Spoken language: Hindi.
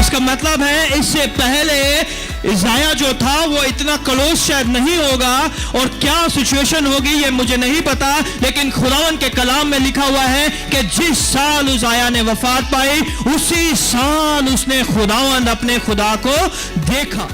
इसका मतलब है इससे पहले इज़ाया जो था वो इतना क्लोज शायद नहीं होगा, और क्या सिचुएशन होगी ये मुझे नहीं पता, लेकिन खुदावन के कलाम में लिखा हुआ है कि जिस साल इज़ाया ने वफात पाई उसी साल उसने खुदावन अपने खुदा को देखा।